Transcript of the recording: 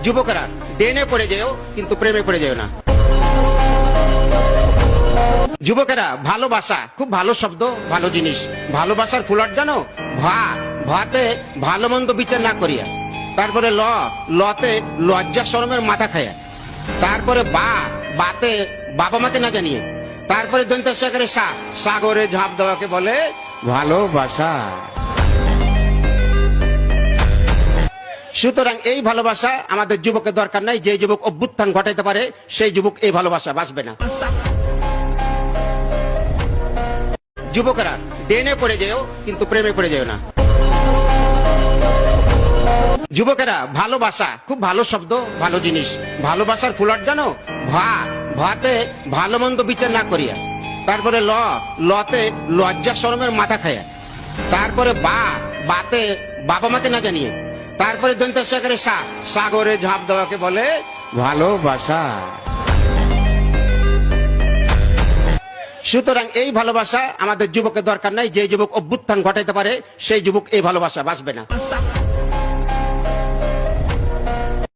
যুবকেরা ড্রেনে পড়ে যেও কিন্তু প্রেমে পড়ে যেও না। যুবকেরা ভালোবাসা খুব ভালো শব্দ, ভালো জিনিস। ভালোবাসার ফুলট জানো? ভাতে ভালো মন্দ বিচার না করিয়া, তারপরে লতে লজ্জা শরমের মাথা খায়া, তারপরে বাতে বাবা মাকে না জানিয়ে, তারপরে দন্ত সাগরে সাগরে ঝাঁপ দেওয়াকে বলে ভালোবাসা। সুতরাং এই ভালোবাসা আমাদের যুবকের দরকার নাই। যে যুবক অভ্যুত্থান ঘটাইতে পারে সেই যুবক এই ভালোবাসা বাঁচবে না। যুবকেরা ড্রেনে পড়ে যেও কিন্তু প্রেমে পড়ে যেও না। যুবকেরা ভালোবাসা খুব ভালো শব্দ, ভালো জিনিস। ভালোবাসার ফুলট জানো? ভাতে ভালো মন্দ বিচার না করিয়া, তারপরে লতে লজ্জা শরমের মাথা খায়া, তারপরে বাতে বাবা মাকে না জানিয়ে, তারপরে দন্ত সাগরে সাগরে ঝাঁপ দেওয়াকে বলে ভালোবাসা। সুতরাং এই ভালোবাসা আমাদের যুবকের দরকার নাই। যে যুবক অভ্যুত্থান ঘটাইতে পারে সেই যুবক এই ভালোবাসা বাঁচবে না।